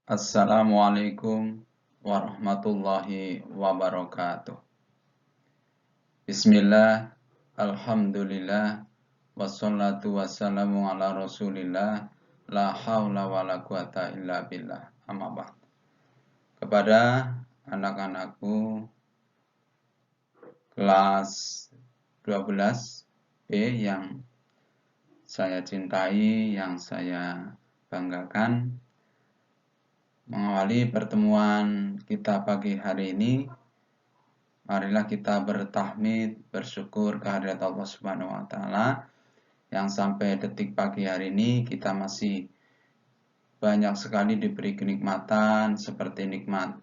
Assalamualaikum warahmatullahi wabarakatuh. Bismillah, alhamdulillah, wassalatu wassalamu ala rasulillah, la hawla wa la quwata illa billah, amma ba'd. Kepada anak-anakku kelas 12B yang saya cintai, yang saya banggakan, mengawali pertemuan kita pagi hari ini, marilah kita bertahmid, bersyukur kehadirat Allah Subhanahu wa taala yang sampai detik pagi hari ini kita masih banyak sekali diberi kenikmatan seperti nikmat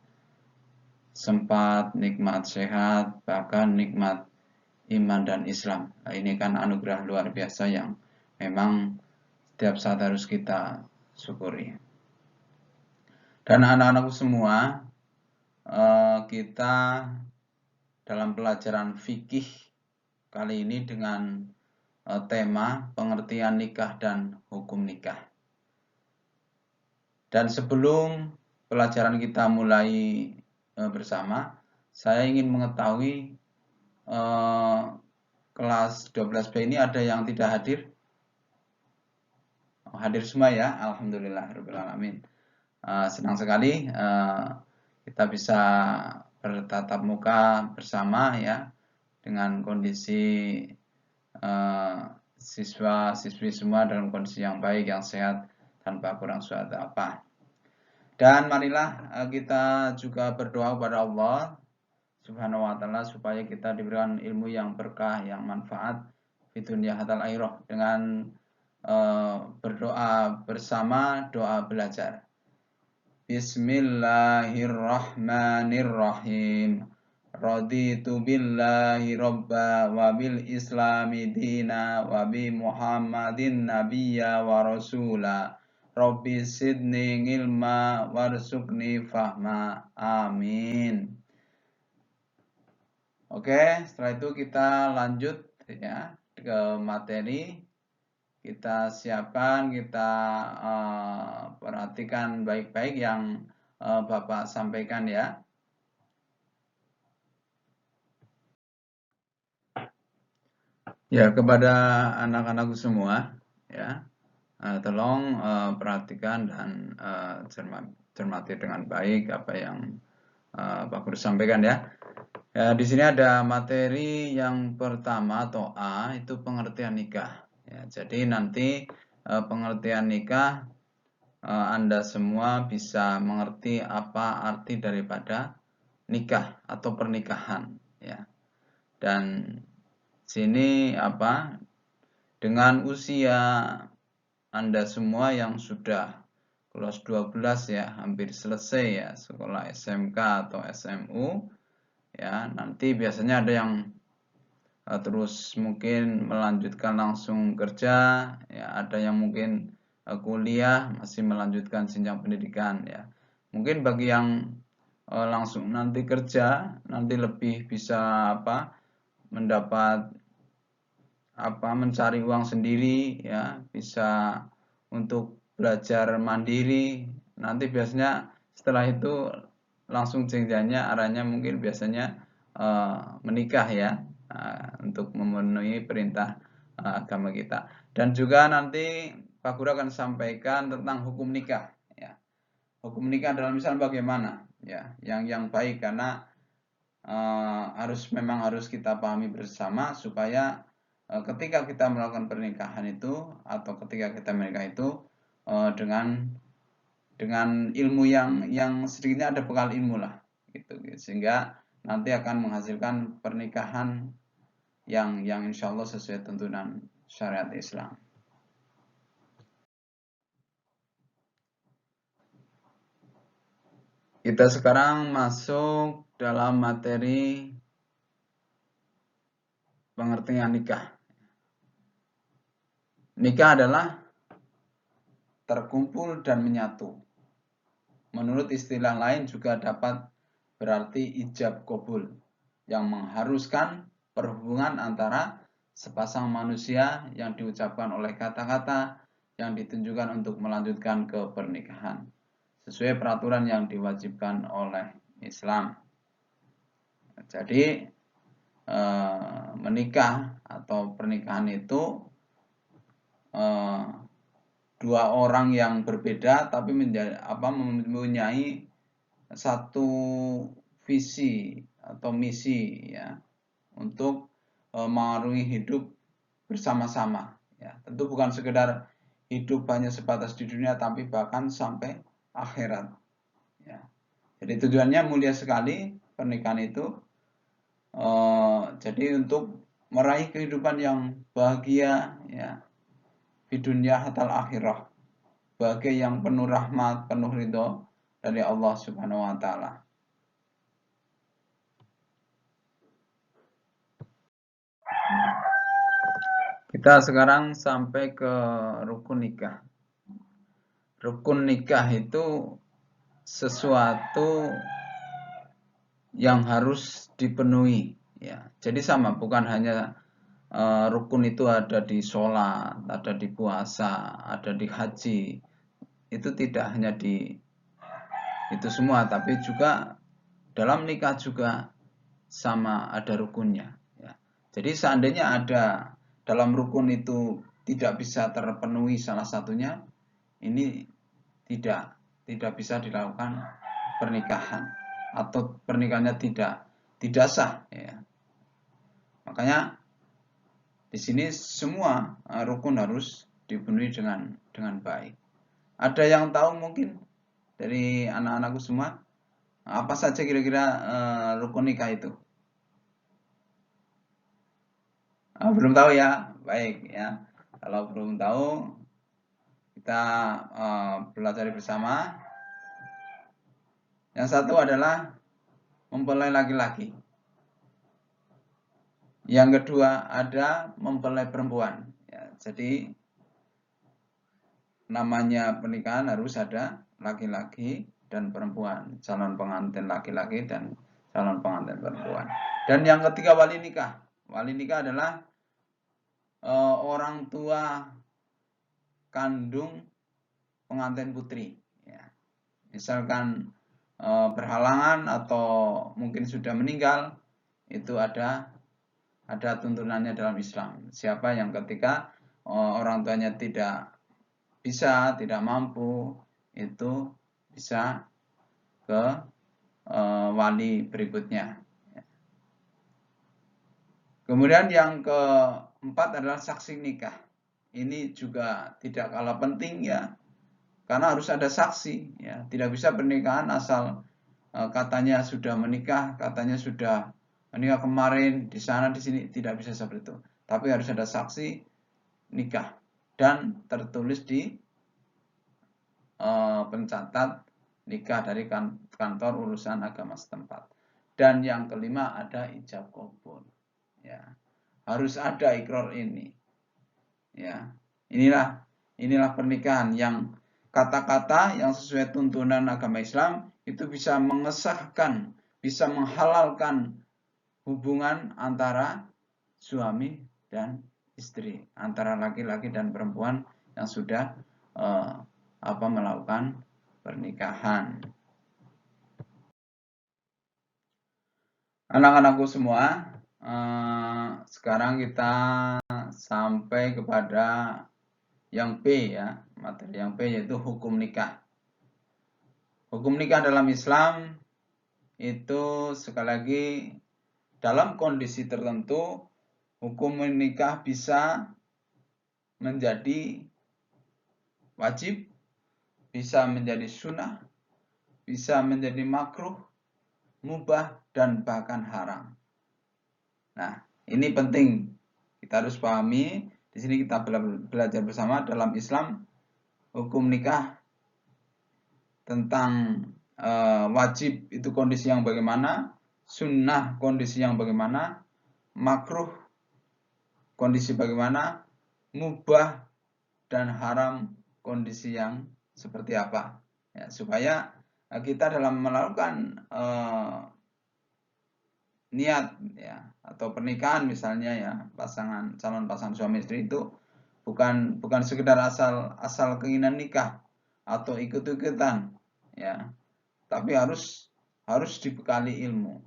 sempat, nikmat sehat, bahkan nikmat iman dan Islam. Nah, ini kan anugerah luar biasa yang memang setiap saat harus kita syukuri. Dan anak-anakku semua, kita dalam pelajaran fikih kali ini dengan tema pengertian nikah dan hukum nikah. Dan sebelum pelajaran kita mulai bersama, saya ingin mengetahui kelas 12B ini ada yang tidak hadir? Hadir semua ya, alhamdulillahirobbilalamin. Senang sekali kita bisa bertatap muka bersama ya dengan kondisi siswa-siswi semua dalam kondisi yang baik, yang sehat, tanpa kurang suatu apa. Dan marilah kita juga berdoa kepada Allah Subhanahu wa taala supaya kita diberikan ilmu yang berkah, yang manfaat di dunia hatal akhirah dengan berdoa bersama, doa belajar. Bismillahirrahmanirrahim. Raditu billahi robba wa bil islami dina wa bi muhammadin nabiyya wa rasula. Rabbi sidni ilma warzuqni fahma. Amin. Oke, setelah itu kita lanjut ya ke materi. Kita siapkan, kita perhatikan baik-baik yang Bapak sampaikan ya. Ya, kepada anak-anakku semua ya, tolong perhatikan dan cermati dengan baik apa yang Pak Guru sampaikan ya. Ya, di sini ada materi yang pertama atau A, itu pengertian nikah. Ya, jadi nanti pengertian nikah Anda semua bisa mengerti apa arti daripada nikah atau pernikahan ya. Dan sini apa? Dengan usia Anda semua yang sudah kelas 12 ya, hampir selesai ya sekolah SMK atau SMU ya, nanti biasanya ada yang terus mungkin melanjutkan langsung kerja ya, ada yang mungkin kuliah masih melanjutkan jenjang pendidikan ya. Mungkin bagi yang langsung nanti kerja nanti lebih bisa mendapat mencari uang sendiri ya, bisa untuk belajar mandiri. Nanti biasanya setelah itu langsung jenjangnya arahnya mungkin biasanya menikah ya, untuk memenuhi perintah agama kita. Dan juga nanti Pak Guru akan sampaikan tentang hukum nikah ya. Hukum nikah dalam Islam bagaimana ya, yang baik, karena memang harus kita pahami bersama supaya ketika kita melakukan pernikahan itu atau ketika kita menikah itu dengan ilmu yang sedikitnya ada bekal ilmu lah gitu, sehingga nanti akan menghasilkan pernikahan yang insya Allah sesuai tuntunan syariat Islam. Kita sekarang masuk dalam materi pengertian nikah. Nikah adalah terkumpul dan menyatu. Menurut istilah lain juga dapat berarti ijab qabul, yang mengharuskan perhubungan antara sepasang manusia yang diucapkan oleh kata-kata yang ditunjukkan untuk melanjutkan ke pernikahan. sesuai peraturan yang diwajibkan oleh Islam. Jadi menikah atau pernikahan itu dua orang yang berbeda tapi mempunyai satu visi atau misi ya untuk mengarungi hidup bersama-sama ya. Tentu bukan sekedar hidup hanya sebatas di dunia tapi bahkan sampai akhirat ya. Jadi tujuannya mulia sekali pernikahan itu, jadi untuk meraih kehidupan yang bahagia ya, di dunia hatal akhirah, bahagia yang penuh rahmat, penuh ridho dari Allah Subhanahu wa taala. Kita sekarang sampai ke rukun nikah. Rukun nikah itu sesuatu yang harus dipenuhi ya. Jadi sama, bukan hanya rukun itu ada di sholat, ada di puasa, ada di haji. Itu tidak hanya di itu semua, tapi juga dalam nikah juga sama ada rukunnya ya. Jadi seandainya ada dalam rukun itu tidak bisa terpenuhi salah satunya, ini tidak bisa dilakukan pernikahan atau pernikahannya tidak sah ya. Makanya di sini semua rukun harus dipenuhi dengan baik. Ada yang tahu mungkin dari anak-anakku semua apa saja kira-kira rukun nikah itu? Belum tahu ya, baik ya. Kalau belum tahu, kita belajar bersama. Yang satu adalah mempelai laki-laki. Yang kedua ada mempelai perempuan. Ya, jadi namanya pernikahan harus ada laki-laki dan perempuan, calon pengantin laki-laki dan calon pengantin perempuan. Dan yang ketiga wali nikah. Wali nikah adalah orang tua kandung pengantin putri. Ya. Misalkan berhalangan atau mungkin sudah meninggal, itu ada tuntunannya dalam Islam. Siapa yang ketika orang tuanya tidak bisa, tidak mampu, itu bisa ke wali berikutnya. Kemudian yang keempat adalah saksi nikah. Ini juga tidak kalah penting ya, karena harus ada saksi ya. Tidak bisa pernikahan asal katanya sudah menikah, katanya sudah menikah kemarin di sana di sini, tidak bisa seperti itu. Tapi harus ada saksi nikah dan tertulis di pencatat nikah dari kantor urusan agama setempat. Dan yang kelima ada ijab qabul. Ya, harus ada ikrar ini. Ya, inilah pernikahan yang kata-kata yang sesuai tuntunan agama Islam itu bisa mengesahkan, bisa menghalalkan hubungan antara suami dan istri, antara laki-laki dan perempuan yang sudah melakukan pernikahan. Anak-anakku semua, sekarang kita sampai kepada yang P ya, materi yang P yaitu hukum nikah. Hukum nikah dalam Islam itu sekali lagi dalam kondisi tertentu hukum nikah bisa menjadi wajib, bisa menjadi sunnah, bisa menjadi makruh, mubah, dan bahkan haram. Nah, ini penting. Kita harus pahami. Di sini kita belajar bersama dalam Islam hukum nikah tentang wajib itu kondisi yang bagaimana, sunnah kondisi yang bagaimana, makruh kondisi bagaimana, mubah dan haram kondisi yang seperti apa. Ya, supaya kita dalam melakukan niat ya atau pernikahan misalnya ya, calon pasangan suami istri itu bukan sekedar asal keinginan nikah atau ikut-ikutan, ya, tapi harus dibekali ilmu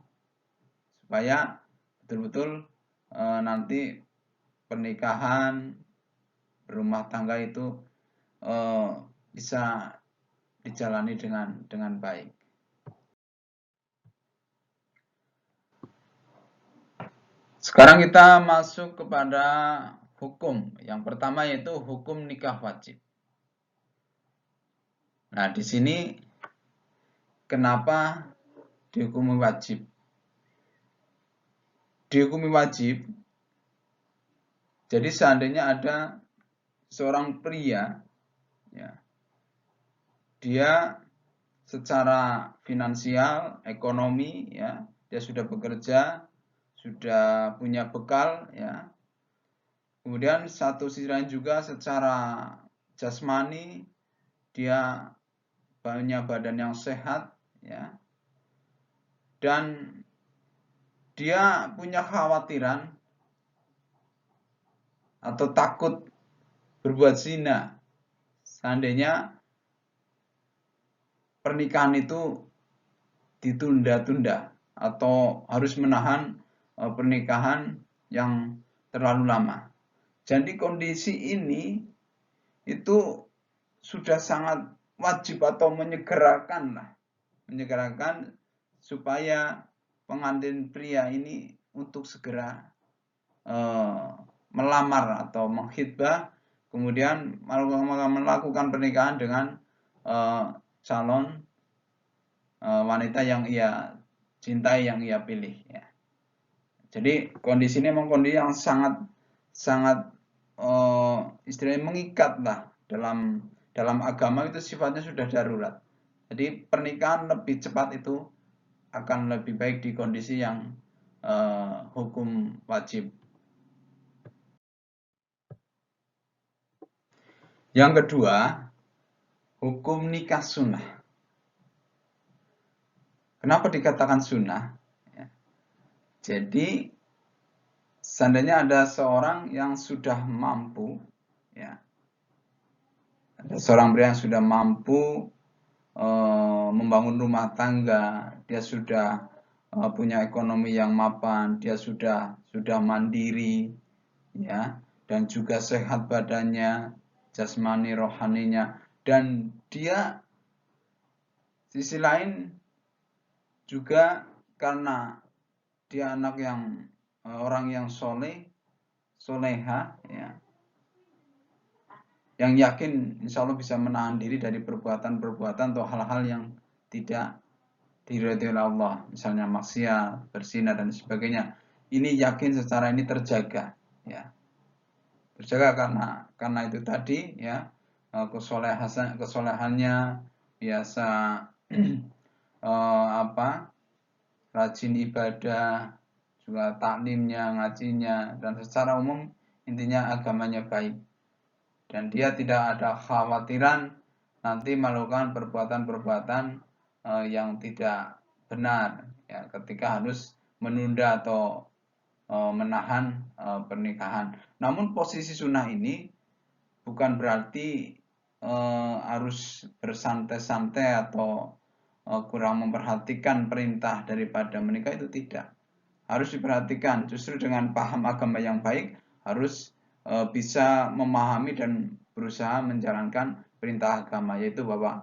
supaya betul-betul nanti pernikahan, berumah tangga itu bisa dijalani dengan baik. Sekarang kita masuk kepada hukum. Yang pertama yaitu hukum nikah wajib. Nah, di sini kenapa dihukumi wajib? Dihukumi wajib, jadi seandainya ada seorang pria, ya, dia secara finansial, ekonomi, ya, dia sudah bekerja, sudah punya bekal, ya. Kemudian satu sisi lain juga secara jasmani dia punya badan yang sehat, ya, dan dia punya kekhawatiran atau takut berbuat zina. Seandainya pernikahan itu ditunda-tunda atau harus menahan pernikahan yang terlalu lama. Jadi kondisi ini itu sudah sangat wajib atau menyegerakan supaya pengantin pria ini untuk segera melamar atau menghitbah, kemudian melakukan pernikahan dengan calon wanita yang ia cintai, yang ia pilih, ya. Jadi kondisi ini memang kondisi yang sangat istilahnya mengikat lah, dalam agama itu sifatnya sudah darurat. Jadi pernikahan lebih cepat itu akan lebih baik di kondisi yang hukum wajib. Yang kedua, hukum nikah sunnah. Kenapa dikatakan sunnah? Ya. Jadi seandainya ada seorang yang sudah mampu, ya, ada seorang pria yang sudah mampu membangun rumah tangga, dia sudah punya ekonomi yang mapan, dia sudah mandiri, ya, dan juga sehat badannya, jasmani rohaninya, dan dia sisi lain juga karena dia anak yang orang yang soleha, ya, yang yakin insya Allah bisa menahan diri dari perbuatan-perbuatan atau hal-hal yang tidak diridhoi oleh Allah, misalnya maksiat, berzina dan sebagainya. Ini yakin secara ini terjaga, ya, terjaga karena itu tadi, ya, kesolehannya biasa rajin ibadah, juga taklimnya, ngajinya, dan secara umum intinya agamanya baik. Dan dia tidak ada khawatiran nanti melakukan perbuatan-perbuatan yang tidak benar, ya, ketika harus menunda atau menahan pernikahan. Namun posisi sunnah ini bukan berarti harus bersantai-santai atau kurang memperhatikan perintah daripada menikah, itu tidak. Harus diperhatikan, justru dengan paham agama yang baik harus bisa memahami dan berusaha menjalankan perintah agama, yaitu bahwa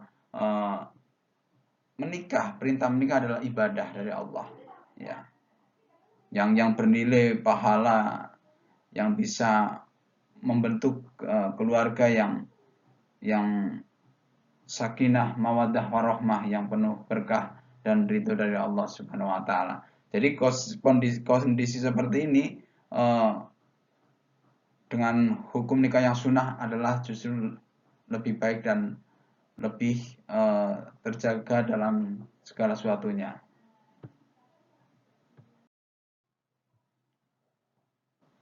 perintah menikah adalah ibadah dari Allah, ya, yang bernilai pahala, yang bisa membentuk keluarga yang sakinah, mawaddah, warahmah, yang penuh berkah dan ridho dari Allah Subhanahu wa taala. Jadi kondisi seperti ini dengan hukum nikah yang sunnah adalah justru lebih baik dan lebih terjaga dalam segala sesuatunya.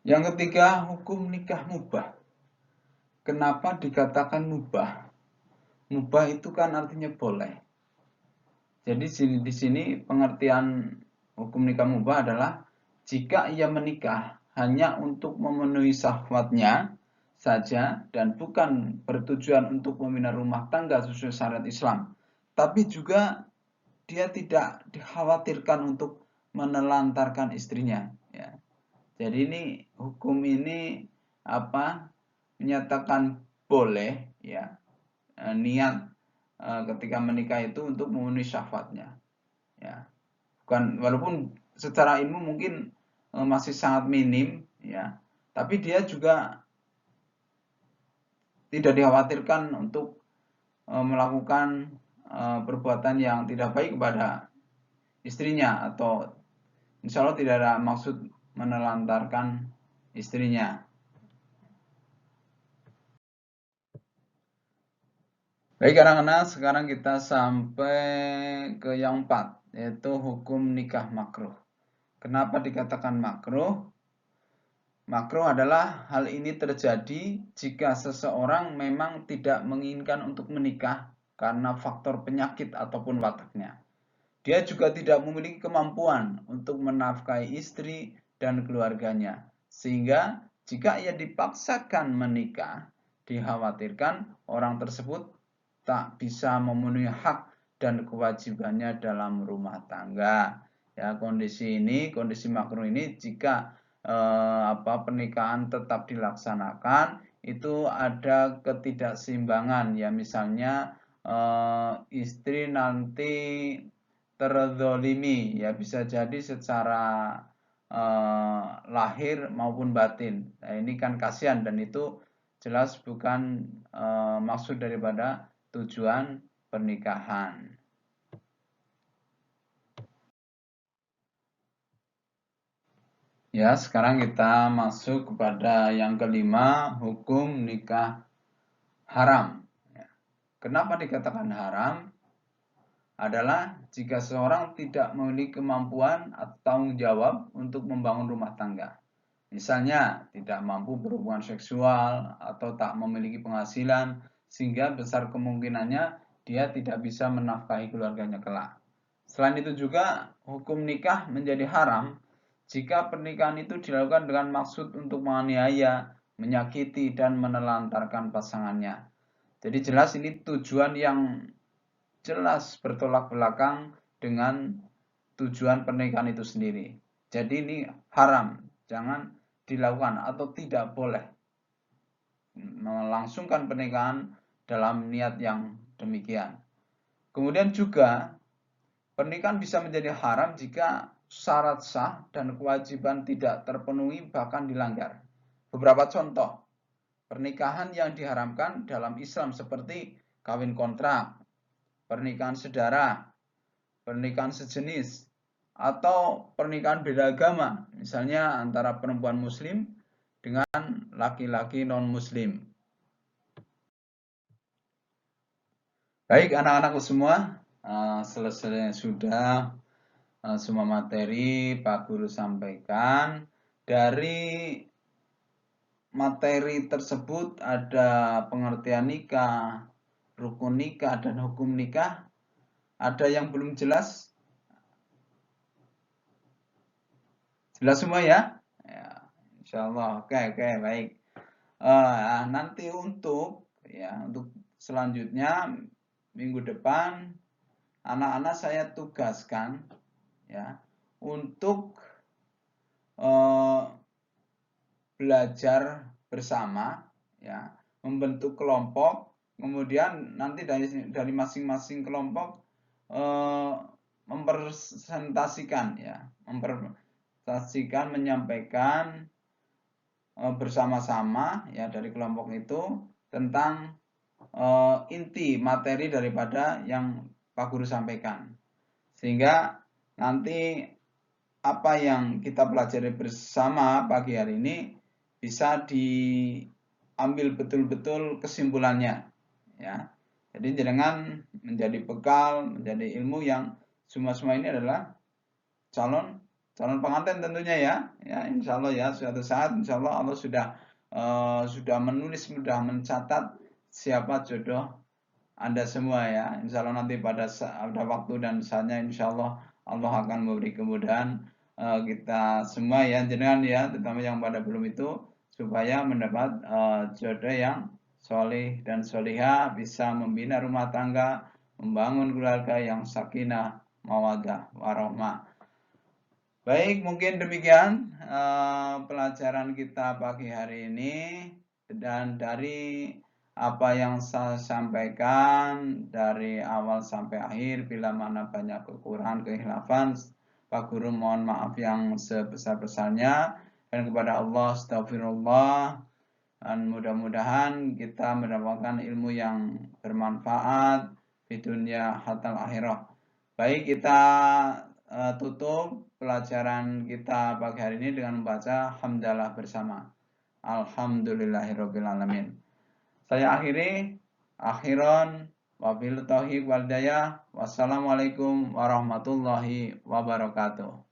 Yang ketiga, hukum nikah mubah. Kenapa dikatakan mubah? Mubah itu kan artinya boleh. Jadi di sini pengertian hukum nikah mubah adalah jika ia menikah hanya untuk memenuhi syahwatnya saja dan bukan bertujuan untuk membina rumah tangga sesuai syariat Islam. tapi juga dia tidak dikhawatirkan untuk menelantarkan istrinya, ya. Jadi ini hukum ini menyatakan boleh, ya, niat ketika menikah itu untuk memenuhi syahwatnya, ya. Bukan, walaupun secara ilmu mungkin masih sangat minim, ya, tapi dia juga tidak dikhawatirkan untuk melakukan perbuatan yang tidak baik kepada istrinya, atau insya Allah tidak ada maksud menelantarkan istrinya. Baik anak-anak, sekarang kita sampai ke yang 4, yaitu hukum nikah makruh. Kenapa dikatakan makruh? Makruh adalah hal ini terjadi jika seseorang memang tidak menginginkan untuk menikah karena faktor penyakit ataupun wataknya. Dia juga tidak memiliki kemampuan untuk menafkahi istri dan keluarganya. Sehingga jika ia dipaksakan menikah, dikhawatirkan orang tersebut tak bisa memenuhi hak dan kewajibannya dalam rumah tangga. Ya, kondisi makruh ini jika pernikahan tetap dilaksanakan, itu ada ketidakseimbangan, ya, misalnya istri nanti terzolimi, ya, bisa jadi secara lahir maupun batin. Nah, ini kan kasihan, dan itu jelas bukan maksud daripada tujuan pernikahan. Ya, sekarang kita masuk kepada yang kelima, hukum nikah haram. Kenapa dikatakan haram? Adalah jika seorang tidak memiliki kemampuan atau tanggung jawab untuk membangun rumah tangga. Misalnya, tidak mampu berhubungan seksual atau tak memiliki penghasilan, sehingga besar kemungkinannya dia tidak bisa menafkahi keluarganya kelak. Selain itu juga, hukum nikah menjadi haram jika pernikahan itu dilakukan dengan maksud untuk menganiaya, menyakiti, dan menelantarkan pasangannya. Jadi jelas ini tujuan yang jelas bertolak belakang dengan tujuan pernikahan itu sendiri. Jadi ini haram, jangan dilakukan atau tidak boleh melangsungkan pernikahan dalam niat yang demikian. Kemudian juga pernikahan bisa menjadi haram jika syarat sah dan kewajiban tidak terpenuhi bahkan dilanggar. Beberapa contoh pernikahan yang diharamkan dalam Islam seperti kawin kontrak, pernikahan sedara, pernikahan sejenis, atau pernikahan beda agama, misalnya antara perempuan muslim dengan laki-laki non-muslim. Baik anak-anakku semua, selesai sudah semua materi Pak Guru sampaikan. Dari materi tersebut ada pengertian nikah, rukun nikah, dan hukum nikah. Ada yang belum jelas? Jelas semua ya? Ya, insya Allah. Oke, baik. Nanti untuk selanjutnya minggu depan anak-anak saya tugaskan, ya, untuk belajar bersama, ya, membentuk kelompok, kemudian nanti dari masing-masing kelompok mempresentasikan, ya, menyampaikan bersama-sama, ya, dari kelompok itu tentang inti materi daripada yang Pak Guru sampaikan, sehingga nanti apa yang kita pelajari bersama pagi hari ini bisa diambil betul-betul kesimpulannya, ya. Jadi jangan menjadi bekal, menjadi ilmu yang semua ini adalah calon pengantin tentunya, ya, insya Allah, ya, suatu saat insya Allah Allah sudah menulis, sudah mencatat siapa jodoh Anda semua, ya. Insya Allah nanti pada waktu dan saatnya insya Allah Allah akan memberi kemudahan kita semua, ya, jangan, ya, terutama yang pada belum itu, supaya mendapat jodoh yang solih dan solihah, bisa membina rumah tangga, membangun keluarga yang sakinah, mawaddah, warahmah. Baik, mungkin demikian pelajaran kita pagi hari ini, dan dari apa yang saya sampaikan dari awal sampai akhir, bila mana banyak kekurangan, kehilafan, Pak Guru mohon maaf yang sebesar-besarnya, dan kepada Allah astagfirullah, dan mudah-mudahan kita mendapatkan ilmu yang bermanfaat di dunia hatta akhirah. Baik, kita tutup pelajaran kita pagi hari ini dengan membaca hamdalah bersama. Alhamdulillahirrabbilalamin. Saya akhiri, akhiron, wabil taufiq wal hidayah. Wassalamualaikum warahmatullahi wabarakatuh.